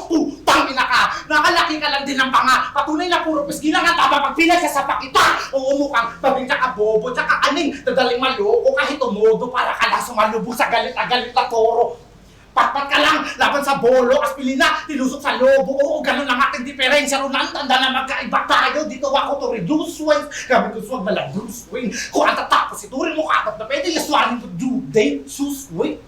Putang ina ka, nakalaki ka lang din ng panga, patuloy na puro pisgi lang ang taba pag pinagsasapak kita. Oo, mukhang babing tsaka bobo, tsaka aning, dadaling maloko kahit umudo para ka lang sumalubog sa galit na toro. Patpat ka lang, laban sa bolo, aspilina, tilusok sa lobo. Oo, ganun lang ating diferensya. Ronan, tanda na magkaiba tayo. Dito ako to reduce Wayne. Gamit ko swag na lang Bruce Wayne. Kung ang tatapos, iturin mo kapat na pwede. Yaswanin ko due date, sus, Wayne.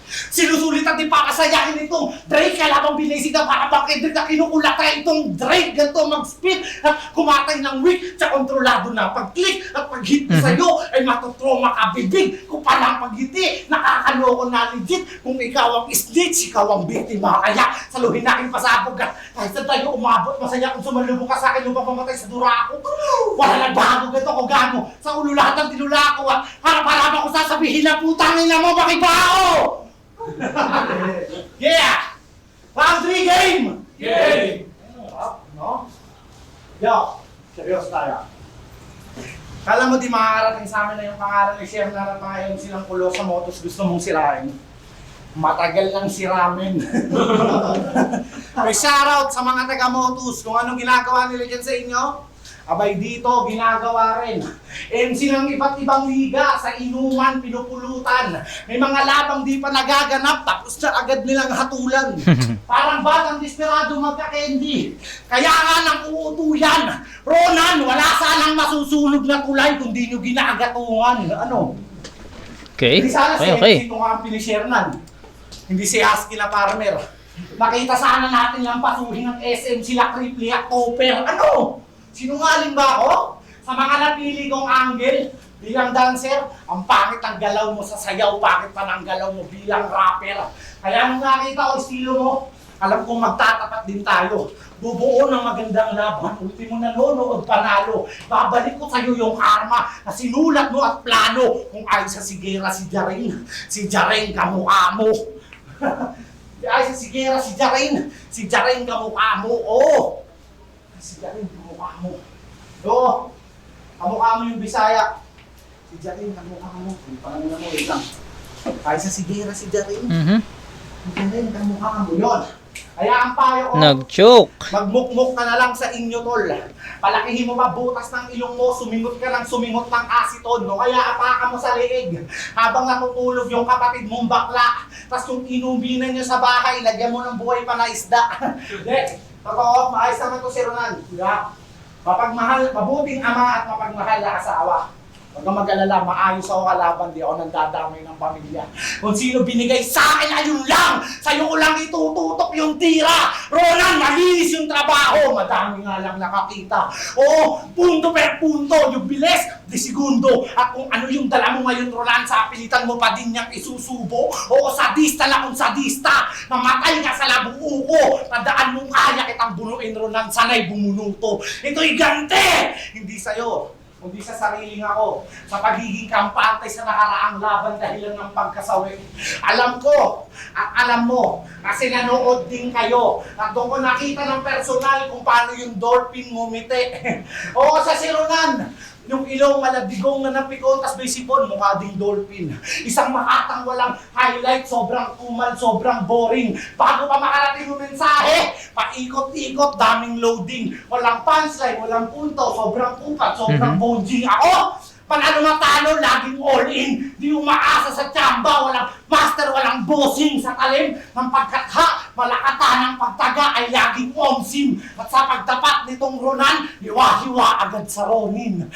Sinusulitan din para sayahin itong Drake. Kalabang binisig na para bang Kendrick na kinukulatan itong Drake. Ganito mag-spit at kumatay ng weak sa kontrolado na pag-click at pag-hit sa'yo ay matutroma ka bibig. Kung palang pag-hiti, nakakaloko na legit. Kung ikaw ang snitch, ikaw ang biktima. Kaya saluhin natin pasabog at kahit saan tayo umabot, masaya kung sumalubong ka sa akin upang mamatay sa durako. Wala nagbago ganito kung gano. Sa ulo lahat ng tinulako at harap-harap ako sasabihin na putangin na mo makibao! Yeah! Round 3 game! Game! No? Yo, seryoso tayo. Kala mo di makakarating sa amin na yung pangalan ni Chef na ngayon silang kulo sa motos gusto mong sirain? Matagal lang si Ramen. May shoutout sa mga taga-motos kung anong ginagawa nila dyan sa inyo. Abay dito, ginagawa rin. MC ng iba't ibang liga, sa inuman, pinupulutan. May mga labang di pa nagaganap, tapos na agad nilang hatulan. Parang batang desperado magka-candy. Kaya nga nang uutuyan. Ronan, wala sanang masusunog na tulay kung di nyo ginagatungan. Ano? Okay. Hindi sana Okay. ito nga ang pinishernan. Hindi si Husky na farmer. Nakita sana natin lang pasuhin ng SM sila Cripply at Topper. Ano? Sinungaling ba ako? Sa mga napili kong angle, bilang dancer, ang pangit ang galaw mo sa sayaw, pangit pa ng galaw mo bilang rapper. Kaya nung nakita ko estilo mo, alam kong magtatapat din tayo. bubuo ng magandang laban, ultimo nanonood panalo. Babalik ko sa'yo yung karma na sinulat mo at plano. Kung ay sa Sigera si Jaren kamukha mo. Ay sa Sigera si Jaren kamukha mo, oh. Si Jaren kamukha mo. Oo, kamukha mo yung Bisaya. Si Jaren kamukha mo. Yung pangalan mo, lang. Ay sa Sigera si Jaren. Si Jaren kamukha mo yun. Kaya ang payo ko, Nag-choke. magmukmuk ka na lang sa inyo, tol. Palakihin mo mabutas ng ilong mo, sumingot ka ng sumingot ng asiton, no? Kaya apaka mo sa leeg habang natutulog yung kapatid mong bakla. Tapos yung inubinan nyo sa bahay, lagyan mo ng buhay pa na isda. Hindi, totoo, maayos naman to si Ronan. Yeah. Mapagmahal, mabuting ama at mapagmahal na asawa. Huwag kang mag-alala, maayos ako kalaban, di ako nandadamay ng pamilya. Kung sino binigay sa akin, ayun lang! Sa'yo ko lang itututok yung tira! Ronan, malinis yung trabaho! Madami nga lang nakakita. Oo, punto per punto, yung bilis, di segundo. At kung ano yung dala mo ngayon, Ronan, sa pilitan mo pa din niyang isusubo. Oo, sadista lang kung sadista. Namatay ka sa labuuko. Tandaan mong kaya kitang bunuin, Ronan, sana'y bumunuto. Ito'y gante! Hindi sa'yo. Kundi sa sariling ako, sa pagiging kampante sa nakaraang laban dahilan ng pagkasawi. Alam ko, at alam mo, kasi nanood din kayo, at doon ko nakita ng personal kung paano yung dolphin ngumiti. Oo, sa si Ronan, yung ilong malabigong na napikon, tas may sipon, mukha ding dolphin. Isang makatang walang highlight, sobrang kumal, sobrang boring. Bago pa makarating yung mensahe, paikot-ikot, daming loading. Walang punchline, walang punto, sobrang kupat, sobrang bonjing. Ako, panalo matalo, laging all in. Di umaasa sa tsamba, walang master, walang bossing sa talim. Ng pagkatha, malakata ng pagtaga ay laging omsim. At sa pagtapat nitong Ronan, hiwa-hiwa agad sa Ronin.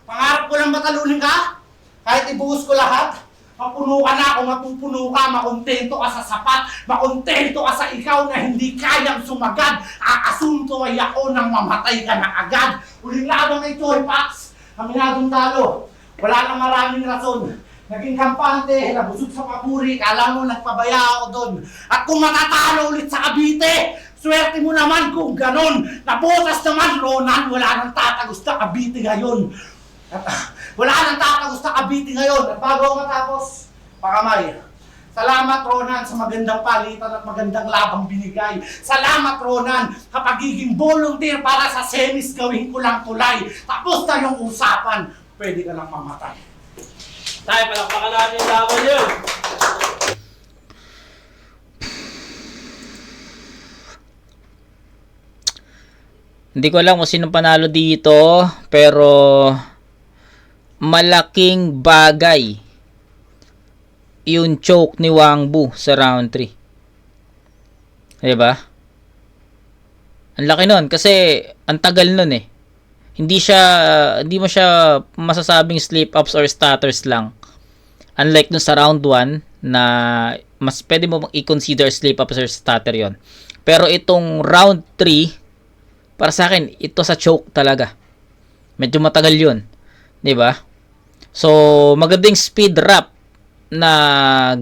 Pangarap ko lang matalunin ka? Kahit ibuhos ko lahat? Mapuno ka na, kung mapupuno ka, makontento ka sa sapat, makontento ka sa ikaw na hindi kayang sumagad. Aasunto ay ako nang mamatay ka na agad. Uling labang kay Choy Pax, aminadong talo. Wala nang maraming rason. Naging kampante, nabusog sa papuri, kala mo nagpabaya ako doon. At kung matatalo ulit sa Cavite, swerte mo naman kung ganon. Nabotas naman, Ronan, wala nang tatagos na Cavite ngayon. At, wala nang tatagos na Cavite ngayon. At bago ako matapos, pakamay. Salamat, Ronan, sa magandang palitan at magandang labang binigay. Salamat, Ronan, sa pagiging volunteer para sa semis gawin ko lang tulay. Tapos na yung usapan, pwede ka lang mamatay. Tayo, palakpakan natin yung laban yun. Hindi ko alam kung sino panalo dito, pero malaking bagay yung choke ni Wang Bu sa round 3. Diba? Ang laki nun kasi ang tagal nun eh. Hindi mo siya masasabing slip-ups or stutters lang. Unlike dun sa round 1 na mas pwede mo i-consider slip-ups or stutter yon. Pero itong round 3, para sa akin, ito sa choke talaga. Medyo matagal yun. Diba? So, magandang speed wrap na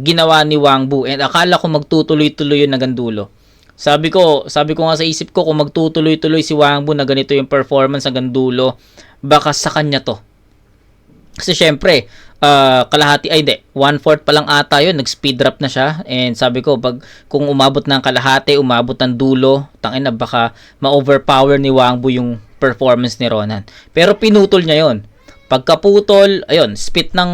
ginawa ni Wang Bu. And akala ko magtutuloy-tuloy yun hanggang dulo. Sabi ko nga sa isip ko, kung magtutuloy-tuloy si Wang Bu na ganito yung performance hanggang dulo, baka sa kanya to. Kasi syempre, kalahati, 1/4 pa lang ata yun, nag-speed drop na siya. And sabi ko, kung umabot ng kalahati, umabot ng dulo, tangin na baka ma-overpower ni Wang Bu yung performance ni Ronan. Pero pinutol niya yon. Pagkaputol, ayun, spit ng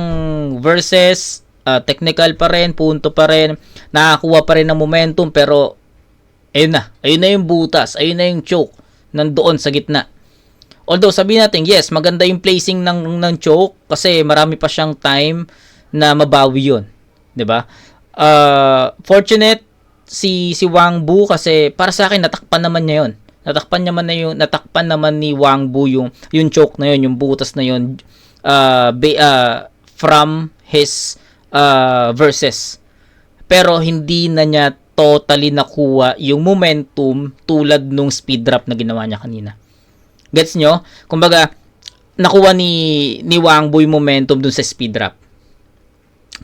verses, technical pa rin, punto pa rin, nakakuha pa rin ng momentum, pero ayun na yung butas, ayun na yung choke nandoon sa gitna. Although sabihin natin, yes, maganda yung placing ng choke kasi marami pa siyang time na mabawi yun, 'di ba? Fortunate si Wang Bu kasi para sa akin natakpan naman niya yun. Natakpan naman ni Wang Bu yung choke na yun, yung butas na yun from his verses. Pero hindi na niya totally nakuha yung momentum tulad nung speed drop na ginawa niya kanina. Gets nyo? Kumbaga, nakuha ni Wang Bu yung momentum dun sa speed drop.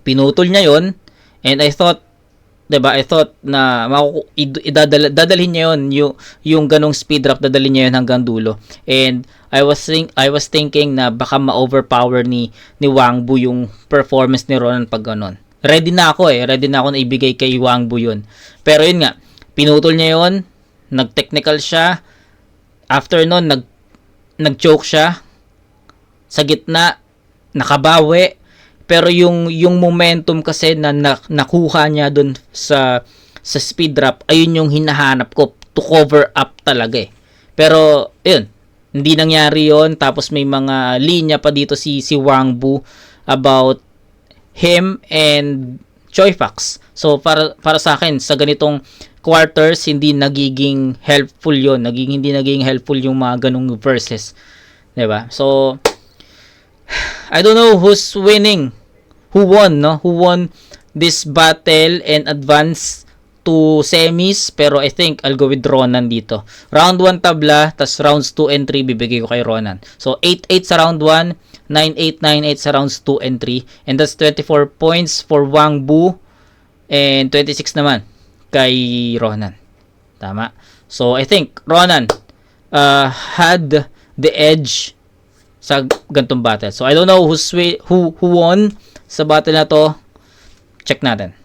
Pinutol niya yon, and I thought 'Diba? I thought na dadalhin niya yung ganong speed drop, dadalhin niya yun hanggang dulo. And I was thinking na baka ma-overpower ni Wang Bu yung performance ni Ronan pag ganon. Ready na ako na ibigay kay Wang Bu yun. Pero yun nga, pinutol niya yun, nag-technical siya. After nun, nag-choke siya sa gitna, nakabawi. Pero yung momentum kasi na nakuha niya dun sa speed drop, ayun yung hinahanap ko to cover up talaga eh. Pero yun, hindi nangyari yon. Tapos may mga linya pa dito si Wang Bu about him and Choi Fox. So para sa akin sa ganitong quarters hindi nagiging helpful yon. Hindi nagiging helpful yung mga ganung verses. 'Di ba? So I don't know who's winning. Who won this battle and advance to semis, pero I think I'll go with Ronan dito. Round 1 tabla, tas rounds 2 and 3 bibigay ko kay Ronan. So 8-8 sa round 1, 9-8, 9-8 sa rounds 2 and 3. And that's 24 points for Wang Bu and 26 naman kay Ronan. Tama. So I think Ronan had the edge sa gantong battle. So I don't know who won sa battle na to. Check natin.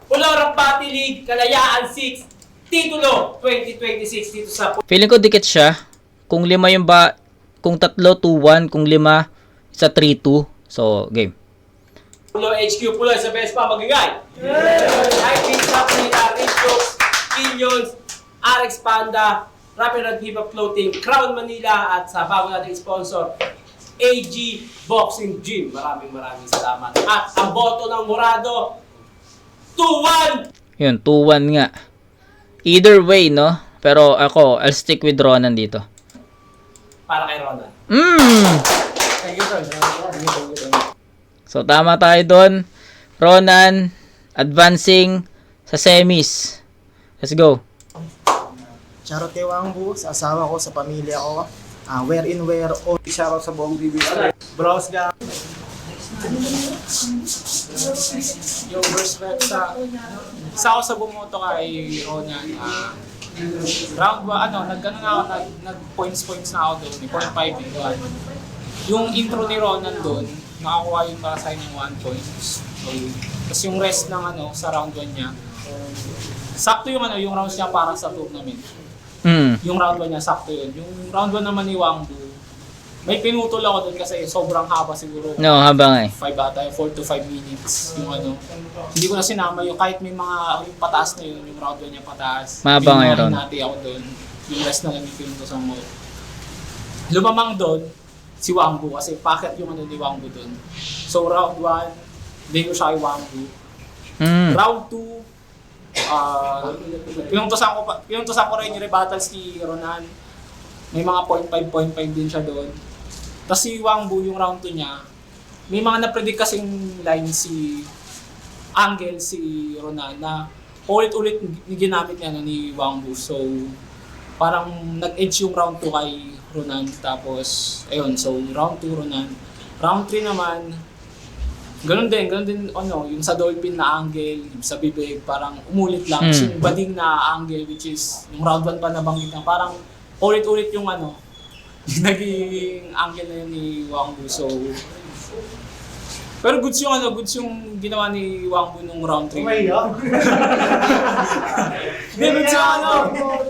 Pulorang Battle League, Kalayaan 6, Titulo 2026 dito sa Feeling ko dikit siya. Kung 5 yung kung 3 2-1, kung 5 sa 3-2. So game. Pulo HQ, Pulo sa best pa magigay. I think sa nila Rinjos, Billions, RX Panda, Rapid Rod Hip Hop Clothing, Crown Manila, at sa bago nating sponsor, AG Boxing Gym. Maraming salamat. At ang boto ng Morado, 2-1! Yun, 2-1 nga. Either way, no? Pero ako, I'll stick with Ronan dito. Para kay Ronan. So, tama tayo doon. Ronan, advancing sa semis. Let's go. Shoutout kay Wang Bu, sa asawa ko, sa pamilya ko. Where in, where all. Shoutout sa buong TV. Bros gang. Yung verse rep sa ako sa bumoto kay Ronan, round 1, nag points na ako doon, 0.5 and 1. Yung intro ni Ronan doon, nakakuha yung para sa ng 1 point. Okay. Tapos yung rest ng sa round 1 niya, sakto yung yung rounds niya para sa tournament. Yung round 1 niya, sakto yun. Yung round 1 naman ni Wang Bu, may pinutol ako doon kasi sobrang haba siguro. No, haba nga eh. 4 to 5 minutes yung Hindi ko na sinama yung kahit may mga yung pataas na yun, yung round 1 niya pataas. Mahaba nga yun. Natin ako doon. Yung rest na lang yung pinutusan mo. Lumamang doon, si Wang Bu kasi packet yung ni Wang Bu doon. So round 1, hindi ko siya kay Wang Bu. Round 2, pinuntusan ko rin yung rebattles ni Ronan. May mga 0.5 din siya doon. Tapos si Wang Bu, yung round 2 niya, may mga na-predict kasing line si Angel, si Ronan, na ulit-ulit ginamit niya ni Wang Bu. So, parang nag-edge yung round 2 kay Ronan. Tapos, ayun, so round 2 Ronan. Round 3 naman, ganun din, yung sa Dolphin na angle, yung sa bibig, parang umulit lang. So, yung bading na angle, which is, yung round 1 pa nabanggit na, parang ulit-ulit yung naging angle na yun ni Wang Bu. So, pero goods yung ginawa ni Wang Bu nung round 3.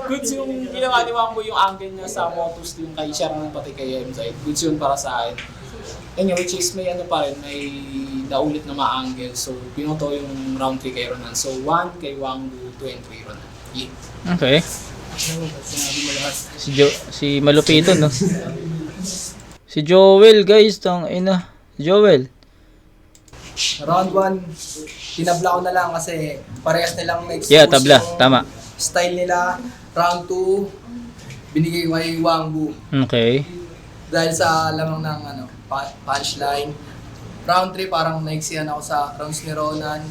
Goods yung ginawa ni Wang Bu yung angle niya sa Motus, yung kay Sharon pati kay MZ. Goods yun para sa akin. Anyway, which is may pa rin, may naulit na ma-angle. So, pinuto yung round 3 kay Ronan. So, 1 kay Wang Bu, 2 and 3 Ronan. Yeah. Okay. Si malupito, no? Si Joel, guys, Joel. Round 1, tinabla ko na lang kasi parehas nilang na-expose Yeah, tabla, tama. style nila. Round 2, binigay ko kay Wang Bu. Okay. Dahil sa lamang ng punchline. Round 3, parang naiksiyan ako sa rounds ni Ronan.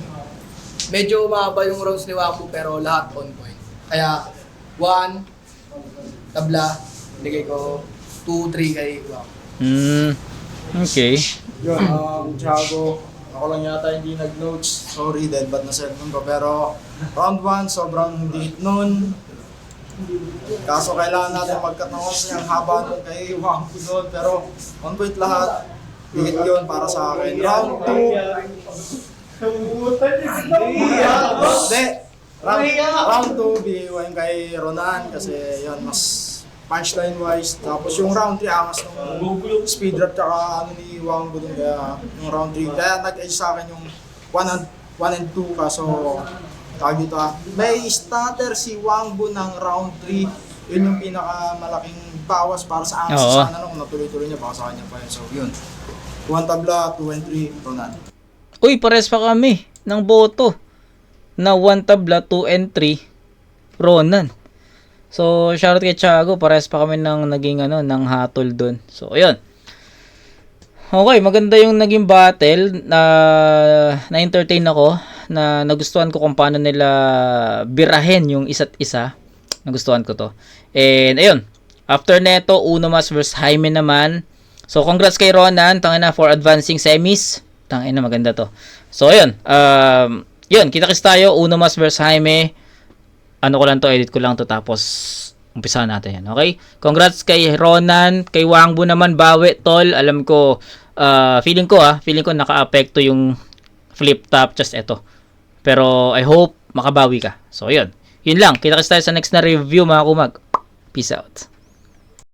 Medyo mahaba yung rounds ni Wang Bu pero lahat on point. Kaya 1, tabla, binigay ko 2, 3 kay Wang. Okay. Yun, Thiago, Ako lang yata hindi nag-notes. Sorry, dead bat na cellphone ko. Pero round 1, sobrang liit nun. Kaso kailangan natin mag-cut ng oras yung haba nun kay Wangbu doon. Pero 1 point lahat. Liit yun para sa akin. Round 2. Hindi. Round 2, biniwa yung kay Ronan kasi yun, mas punchline wise. Tapos yung round 3, angas ng speed rap tsaka ano ni Wangbu dun. Kaya yung round 3. Kaya nag-edge sa akin yung 1 and 2 kaso tawag dito may starter si Wangbu ng round 3. Yun yung pinakamalaking bawas para sa angas. Oo. Sana kung natuloy-tuloy niya baka sa kanya pa yun. So yun. 1 tabla, 2 and 3, Ronan. Uy, pares pa kami ng boto. Na 1 tabla, 2 and 3, Ronan. So, shoutout kay Thiago, pares pa kami ng naging ng hatol dun. So, ayun. Okay, maganda yung naging battle. Na-entertain ako. Nagustuhan ko kung paano nila birahin yung isa't isa. Nagustuhan ko to. And, ayun. After neto, Uno Mas versus Jaime naman. So, congrats kay Ronan. Tangina for advancing semis. Tangina, maganda to. So, ayun. Yun, kita-kits tayo. Uno Mas versus Jaime. Ano ko lang to, edit ko lang to. Tapos, umpisahan natin yan. Okay? Congrats kay Ronan. Kay Wangbu naman, bawi, tol. Alam ko, feeling ko naka-apekto yung flip top. Just eto. Pero, I hope makabawi ka. So, yun. Yun lang. Kita-kits tayo sa next na review, mga kumag. Peace out.